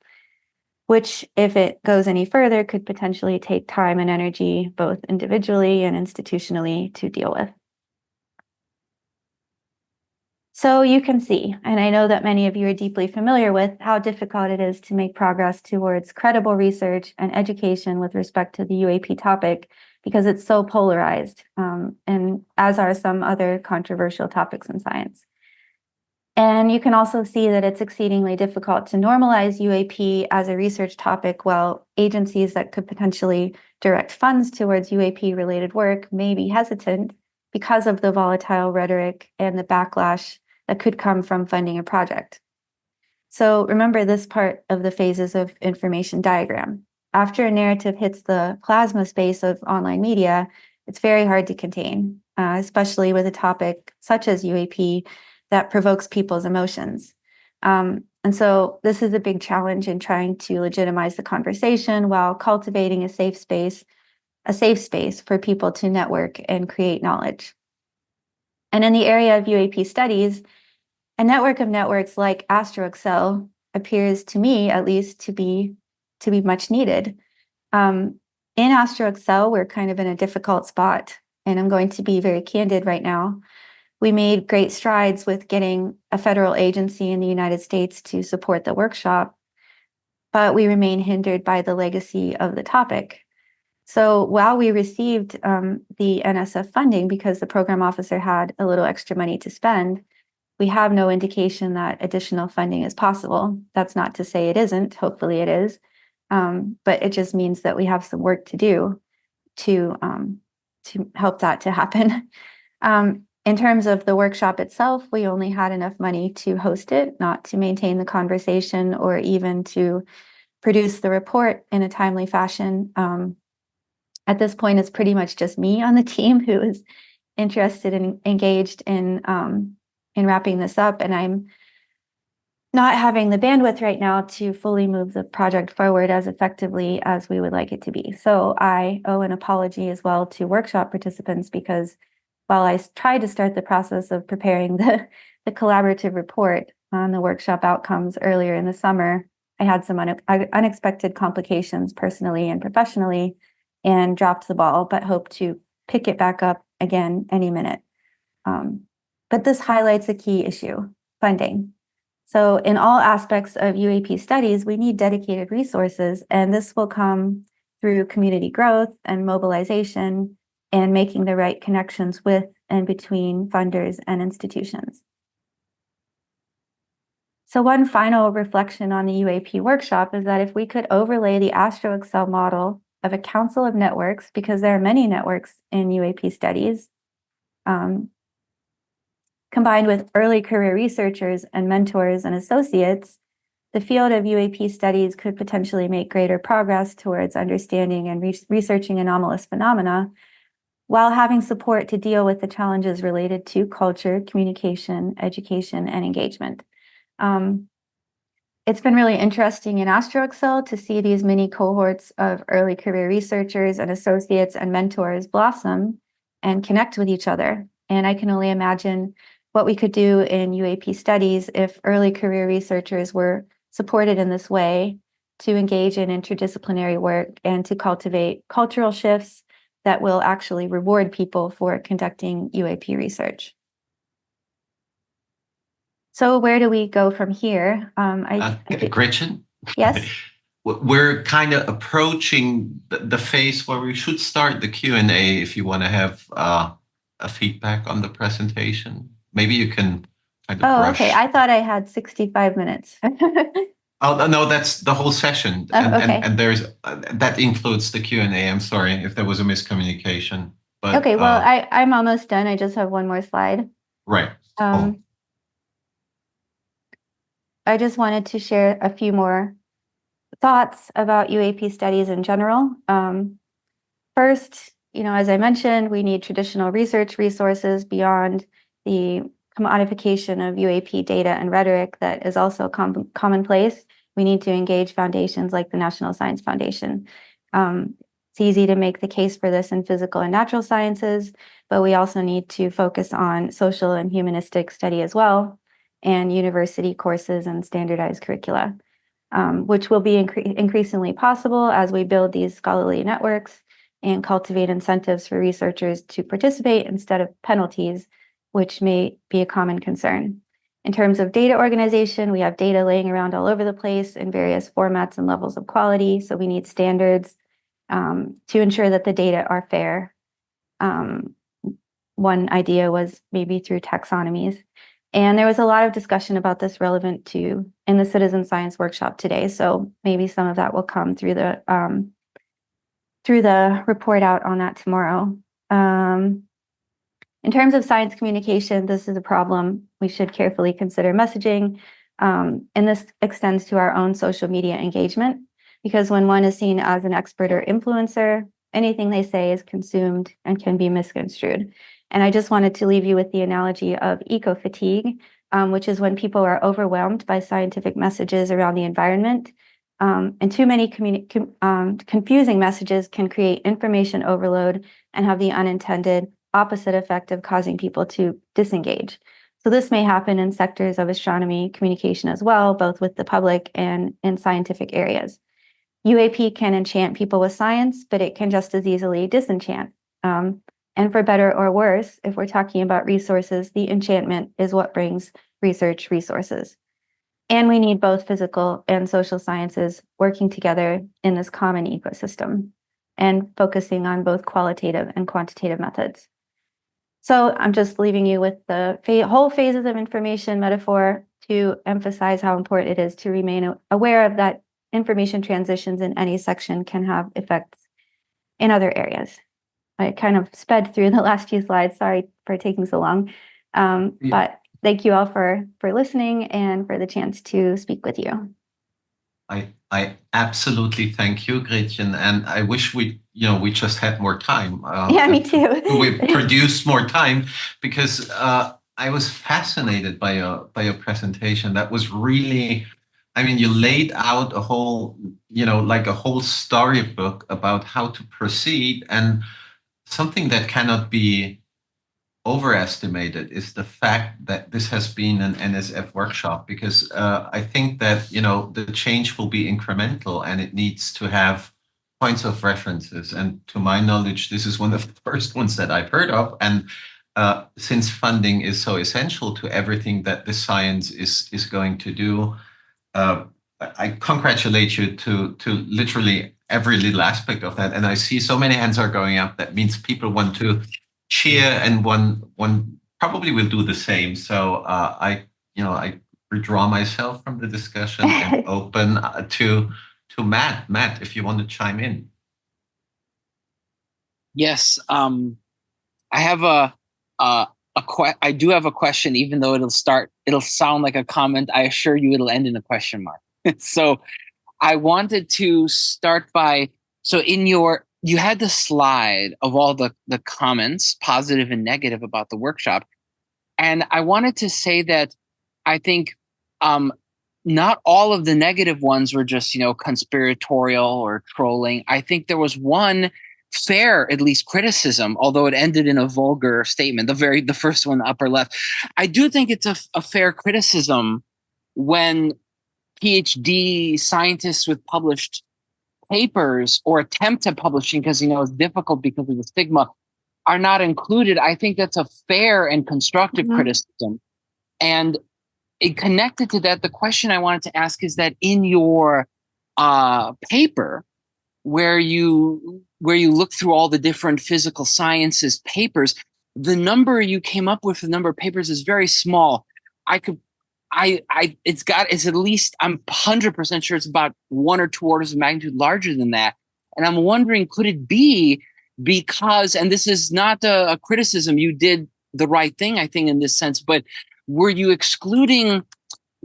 which, if it goes any further, could potentially take time and energy, both individually and institutionally, to deal with. So you can see, and I know that many of you are deeply familiar with, how difficult it is to make progress towards credible research and education with respect to the UAP topic, because it's so polarized, and as are some other controversial topics in science. And you can also see that it's exceedingly difficult to normalize UAP as a research topic, while agencies that could potentially direct funds towards UAP-related work may be hesitant because of the volatile rhetoric and the backlash that could come from funding a project. So remember this part of the phases of information diagram. After a narrative hits the plasma space of online media, it's very hard to contain, especially with a topic such as UAP that provokes people's emotions. And so this is a big challenge in trying to legitimize the conversation while cultivating a safe space for people to network and create knowledge. And in the area of UAP studies, a network of networks like AstroExcel appears, to me at least, to be much needed. In AstroExcel, we're kind of in a difficult spot, and I'm going to be very candid right now. We made great strides with getting a federal agency in the United States to support the workshop, but we remain hindered by the legacy of the topic. So while we received the NSF funding because the program officer had a little extra money to spend, we have no indication that additional funding is possible. That's not to say it isn't, hopefully it is, but it just means that we have some work to do to help that to happen. In terms of the workshop itself, we only had enough money to host it, not to maintain the conversation or even to produce the report in a timely fashion. At this point, it's pretty much just me on the team who is interested and engaged in wrapping this up, and I'm not having the bandwidth right now to fully move the project forward as effectively as we would like it to be. So I owe an apology as well to workshop participants, because while I tried to start the process of preparing the collaborative report on the workshop outcomes earlier in the summer, I had some unexpected complications personally and professionally and dropped the ball, but hope to pick it back up again any minute. But this highlights a key issue: funding. So in all aspects of UAP studies, we need dedicated resources, and this will come through community growth and mobilization and making the right connections with and between funders and institutions. So one final reflection on the UAP workshop is that if we could overlay the AstroExcel model of a council of networks, because there are many networks in UAP studies, combined with early career researchers and mentors and associates, the field of UAP studies could potentially make greater progress towards understanding and researching anomalous phenomena, while having support to deal with the challenges related to culture, communication, education, and engagement. It's been really interesting in AstroExcel to see these mini cohorts of early career researchers and associates and mentors blossom and connect with each other. And I can only imagine what we could do in UAP studies if early career researchers were supported in this way to engage in interdisciplinary work and to cultivate cultural shifts that will actually reward people for conducting UAP research. So where do we go from here? Gretchen? Yes? We're kind of approaching the phase where we should start the Q&A if you want to have a feedback on the presentation. Maybe you can kind of brush. Okay. I thought I had 65 minutes. Oh, no, that's the whole session. Okay. And there's that includes the Q&A. I'm sorry if there was a miscommunication. But, okay, well, I'm almost done. I just have one more slide. Right. I just wanted to share a few more thoughts about UAP studies in general. First, as I mentioned, we need traditional research resources beyond the commodification of UAP data and rhetoric that is also commonplace. We need to engage foundations like the National Science Foundation. It's easy to make the case for this in physical and natural sciences, but we also need to focus on social and humanistic study as well, and university courses and standardized curricula. which will be increasingly possible as we build these scholarly networks and cultivate incentives for researchers to participate instead of penalties, which may be a common concern. In terms of data organization, we have data laying around all over the place in various formats and levels of quality. So we need standards to ensure that the data are fair. One idea was maybe through taxonomies. And there was a lot of discussion about this relevant to in the citizen science workshop today. So maybe some of that will come through the report out on that tomorrow. In terms of science communication, this is a problem. We should carefully consider messaging. And this extends to our own social media engagement, because when one is seen as an expert or influencer, anything they say is consumed and can be misconstrued. And I just wanted to leave you with the analogy of eco-fatigue, which is when people are overwhelmed by scientific messages around the environment. And too many confusing messages can create information overload and have the unintended opposite effect of causing people to disengage. So this may happen in sectors of astronomy communication as well, both with the public and in scientific areas. UAP can enchant people with science, but it can just as easily disenchant. And for better or worse, if we're talking about resources, the enchantment is what brings research resources. And we need both physical and social sciences working together in this common ecosystem and focusing on both qualitative and quantitative methods. So I'm just leaving you with the whole phases of information metaphor to emphasize how important it is to remain aware of that information transitions in any section can have effects in other areas. I kind of sped through the last few slides. Sorry for taking so long. But thank you all for listening and for the chance to speak with you. I absolutely thank you, Gretchen, and I wish we just had more time. Yeah, me too. We produced more time, because I was fascinated by your presentation. That was really, I mean, you laid out a whole, like a whole storybook about how to proceed, and something that cannot be overestimated is the fact that this has been an NSF workshop, because I think that the change will be incremental and it needs to have points of references. And to my knowledge, this is one of the first ones that I've heard of. And since funding is so essential to everything that the science is going to do, I congratulate you to literally every little aspect of that. And I see so many hands are going up. That means people want to cheer, and one probably will do the same. So I withdraw myself from the discussion and open to Matt. Matt, if you want to chime in. Yes, I have I do have a question, even though it'll sound like a comment. I assure you it'll end in a question mark. So I wanted to start by, you had the slide of all the comments, positive and negative, about the workshop. And I wanted to say that I think not all of the negative ones were just, conspiratorial or trolling. I think there was one fair, at least, criticism, although it ended in a vulgar statement, the first one, upper left. I do think it's a fair criticism when PhD scientists with published papers or attempt at publishing, because it's difficult because of the stigma, are not included. I think that's a fair and constructive criticism. And connected to that, the question I wanted to ask is that in your paper, where you look through all the different physical sciences papers, the number you came up with, the number of papers, is very small. It's at least, I'm 100% sure it's about 1 or 2 orders of magnitude larger than that. And I'm wondering, could it be because, and this is not a criticism, you did the right thing, I think, in this sense, but were you excluding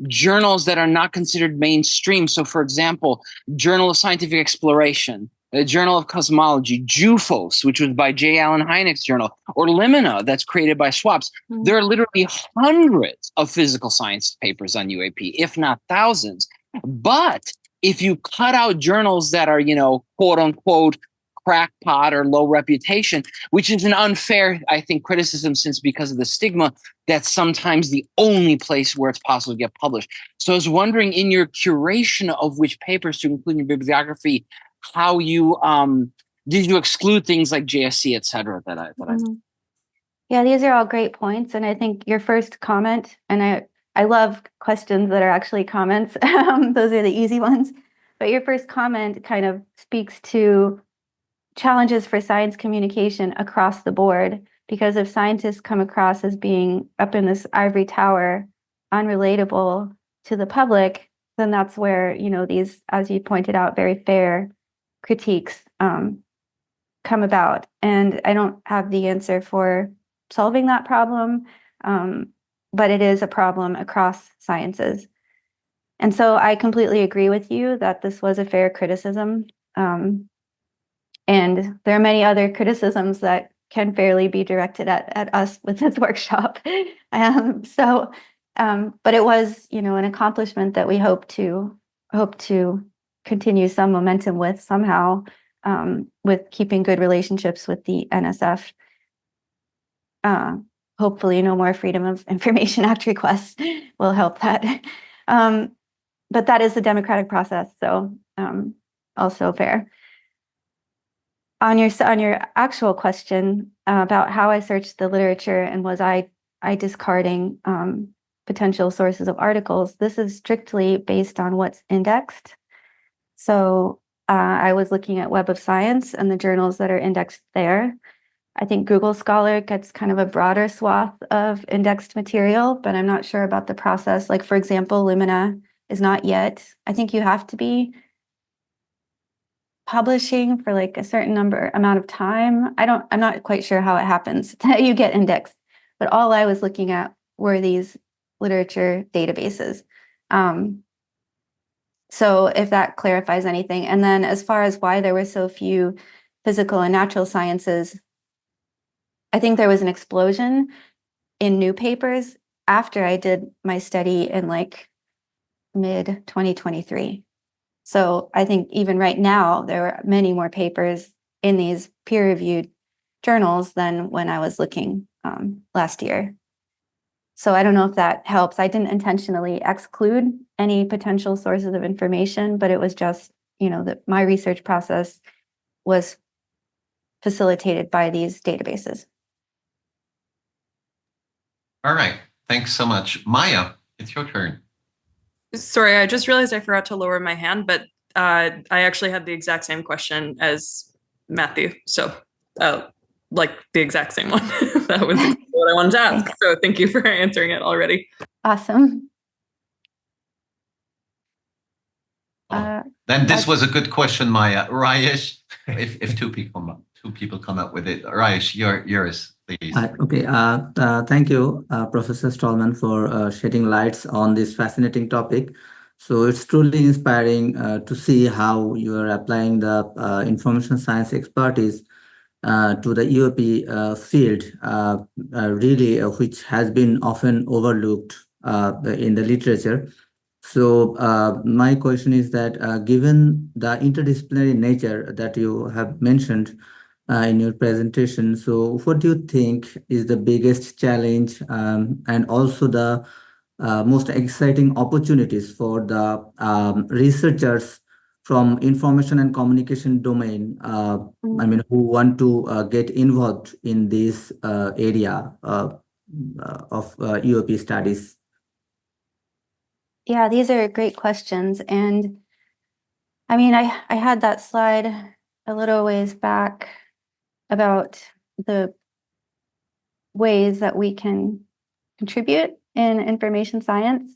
journals that are not considered mainstream? So, for example, Journal of Scientific Exploration, the Journal of Cosmology, JUFOS, which was by J. Allen Hynek's journal, or Limina, that's created by SWAPS. There are literally hundreds of physical science papers on UAP, if not thousands. But if you cut out journals that are, quote unquote, crackpot or low reputation, which is an unfair, I think, criticism, since because of the stigma, that's sometimes the only place where it's possible to get published. So I was wondering, in your curation of which papers to include in your bibliography, how you did you exclude things like JSC, et cetera, that I Yeah, these are all great points. And I think your first comment, and I love questions that are actually comments. Those are the easy ones. But your first comment kind of speaks to challenges for science communication across the board. Because if scientists come across as being up in this ivory tower, unrelatable to the public, then that's where, you know, these, as you pointed out, very fair critiques come about. And I don't have the answer for solving that problem, but it is a problem across sciences. And so I completely agree with you that this was a fair criticism. And there are many other criticisms that can fairly be directed at us with this workshop. But it was, you know, an accomplishment that we hope to continue some momentum with somehow, with keeping good relationships with the NSF. Hopefully no more Freedom of Information Act requests will help that. But that is the democratic process, so also fair. On your actual question about how I searched the literature and was I discarding potential sources of articles, this is strictly based on what's indexed. So I was looking at Web of Science and the journals that are indexed there. I think Google Scholar gets kind of a broader swath of indexed material, but I'm not sure about the process. Like, for example, Lumina is not yet. I think you have to be publishing for like a certain amount of time. I'm not quite sure how it happens that you get indexed, but all I was looking at were these literature databases. So if that clarifies anything. And then as far as why there were so few physical and natural sciences, I think there was an explosion in new papers after I did my study in like mid 2023. So I think even right now, there are many more papers in these peer-reviewed journals than when I was looking last year. So I don't know if that helps. I didn't intentionally exclude any potential sources of information, but it was just, you know, that my research process was facilitated by these databases. All right. Thanks so much. Maya, it's your turn. Sorry, I just realized I forgot to lower my hand, but I actually had the exact same question as Matthew. So, like the exact same one. That was what I wanted to ask. So thank you for answering it already. Awesome. Then this was a good question, Maya. Rayesh, if two people come up with it. Rayesh, yours, please. Okay. Thank you, Professor Stahlman, for shedding lights on this fascinating topic. So it's truly inspiring to see how you are applying the information science expertise to the UAP field, really, which has been often overlooked in the literature. So my question is that given the interdisciplinary nature that you have mentioned in your presentation, so what do you think is the biggest challenge and also the most exciting opportunities for the researchers from information and communication domain, I mean, who want to get involved in this area of UAP studies? Yeah, these are great questions. And I mean, I had that slide a little ways back about the ways that we can contribute in information science.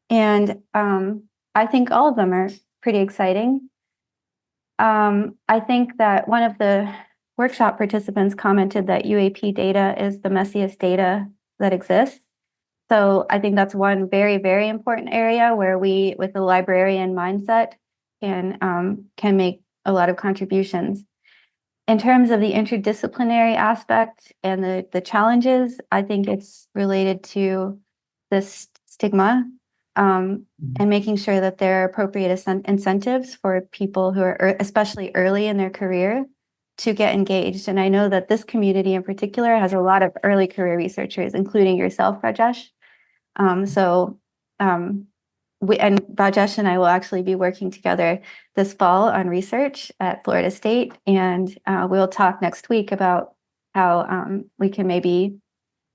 And I think all of them are pretty exciting. I think that one of the workshop participants commented that UAP data is the messiest data that exists. So I think that's one very, very important area where we, with the librarian mindset, can make a lot of contributions. In terms of the interdisciplinary aspect and the challenges, I think it's related to this stigma and making sure that there are appropriate incentives for people who are especially early in their career to get engaged. And I know that this community in particular has a lot of early career researchers, including yourself, Rajesh. Rajesh and I will actually be working together this fall on research at Florida State, and we'll talk next week about how we can maybe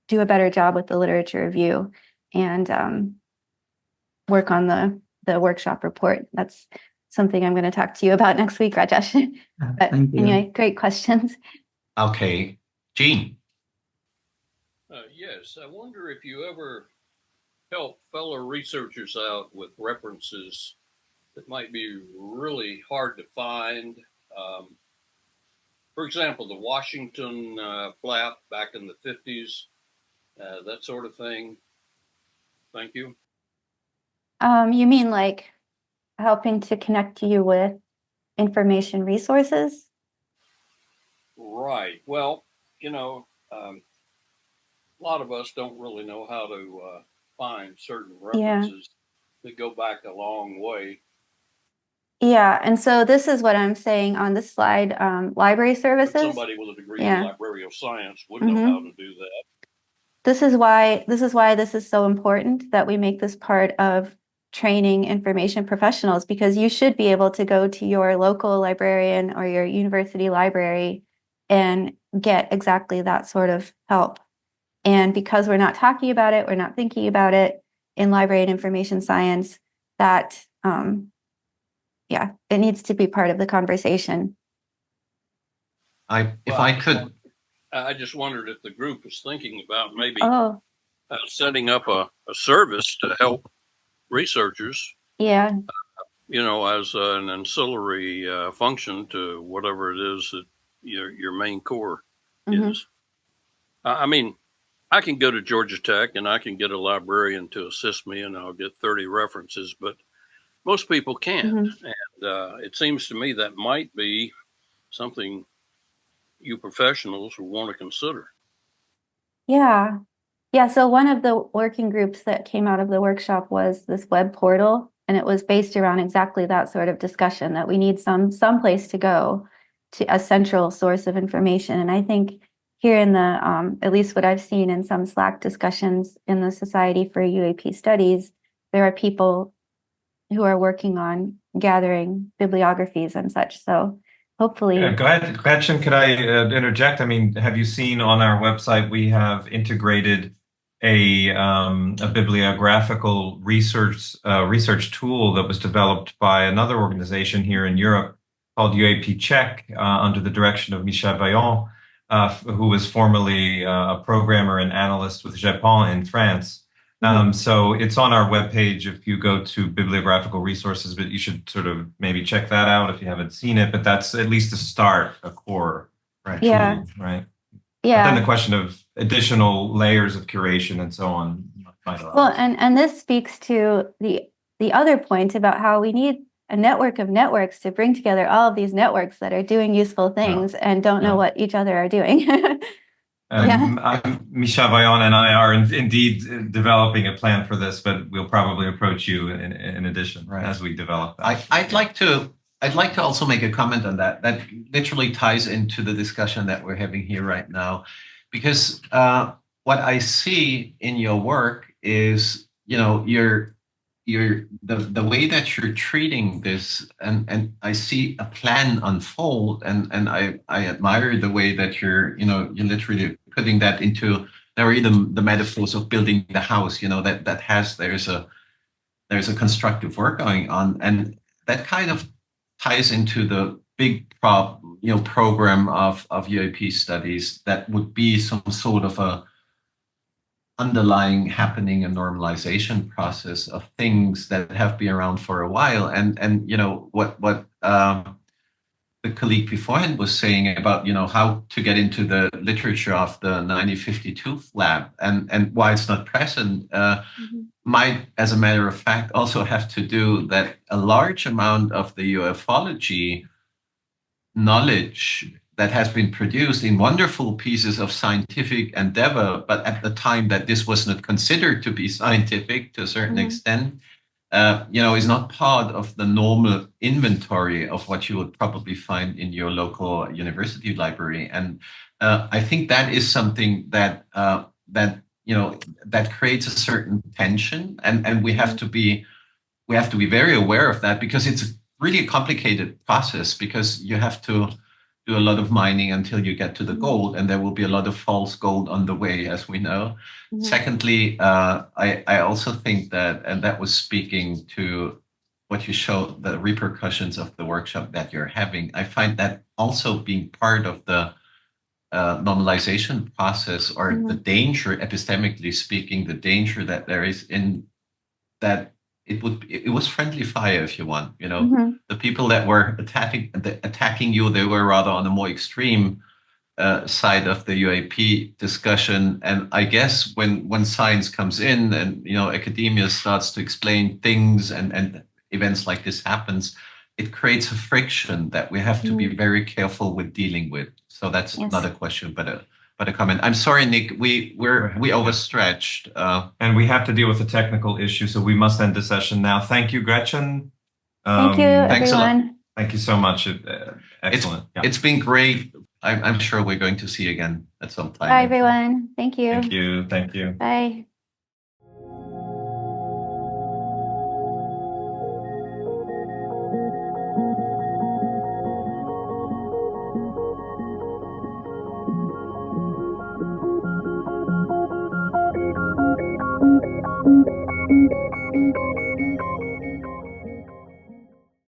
do a better job with the literature review and work on the workshop report. That's something I'm going to talk to you about next week, Rajesh. But Thank you. anyway, great questions. Okay, Gene. Yes, I wonder if you ever help fellow researchers out with references that might be really hard to find. For example, the Washington flap back in the 50s, that sort of thing. Thank you. You mean like helping to connect you with information resources? Right. Well, a lot of us don't really know how to find certain references that go back a long way. Yeah, and so this is what I'm saying on this slide, library But services. somebody with a degree in librarial science would know how to do that. This is why this is so important that we make this part of training information professionals, because you should be able to go to your local librarian or your university library and get exactly that sort of help. And because we're not talking about it, we're not thinking about it in library and information science, that it needs to be part of the conversation. If I could. I just wondered if the group was thinking about maybe setting up a service to help researchers. Yeah. As an ancillary function to whatever it is that your main core is. I mean, I can go to Georgia Tech and I can get a librarian to assist me and I'll get 30 references, but most people can't. And it seems to me that might be something you professionals will want to consider. Yeah. Yeah. So one of the working groups that came out of the workshop was this web portal, and it was based around exactly that sort of discussion, that we need some place to go, to a central source of information. And I think here in the, at least what I've seen in some Slack discussions in the Society for UAP Studies, there are people who are working on gathering bibliographies and such. So hopefully. Yeah, go ahead, Gretchen, could I interject? I mean, have you seen on our website, we have integrated a bibliographical research tool that was developed by another organization here in Europe called UAP Czech under the direction of Michel Vaillant, who was formerly a programmer and analyst with Japon in France. So it's on our webpage if you go to bibliographical resources, but you should sort of maybe check that out if you haven't seen it. But that's at least a start, a core tool, right? Yeah. But then the question of additional layers of curation and so on. Well, and this speaks to the other point about how we need a network of networks to bring together all of these networks that are doing useful things and don't know what each other are doing. Michel Vaillant and I are indeed developing a plan for this, but we'll probably approach you in addition as we develop that. I'd like to also make a comment on that. That literally ties into the discussion that we're having here right now, because what I see in your work is, the way that you're treating this, and I see a plan unfold, and I admire the way that you're literally putting that into the metaphors of building the house, there's a constructive work going on, and that kind of ties into the big program of UAP studies that would be some sort of a underlying happening and normalization process of things that have been around for a while, and what the colleague beforehand was saying about how to get into the literature of the 1952 flap and why it's not present might, as a matter of fact, also have to do that a large amount of the ufology knowledge that has been produced in wonderful pieces of scientific endeavor, but at the time that this was not considered to be scientific to a certain extent, is not part of the normal inventory of what you would probably find in your local university library. And I think that is something that that creates a certain tension, and we have to be very aware of that, because it's really a complicated process, because you have to do a lot of mining until you get to the gold, and there will be a lot of false gold on the way, as we know. Secondly, I also think that, and that was speaking to what you showed, the repercussions of the workshop that you're having, I find that also being part of the normalization process, or the danger, epistemically speaking, the danger that there is in that it was friendly fire, if you want. The people that were attacking you, they were rather on a more extreme side of the UAP discussion. And I guess when science comes in, and academia starts to explain things, and events like this happens, it creates a friction that we have to be very careful with dealing with. So that's not a question, but a comment. I'm sorry, Nick, we overstretched. And we have to deal with a technical issue, so we must end the session now. Thank you, Gretchen. Thank you, thanks everyone. a lot. Thank you so much. Excellent. It's been great. I'm sure we're going to see you again at some time. Bye, everyone. Thank you. Thank you. Thank you. Bye.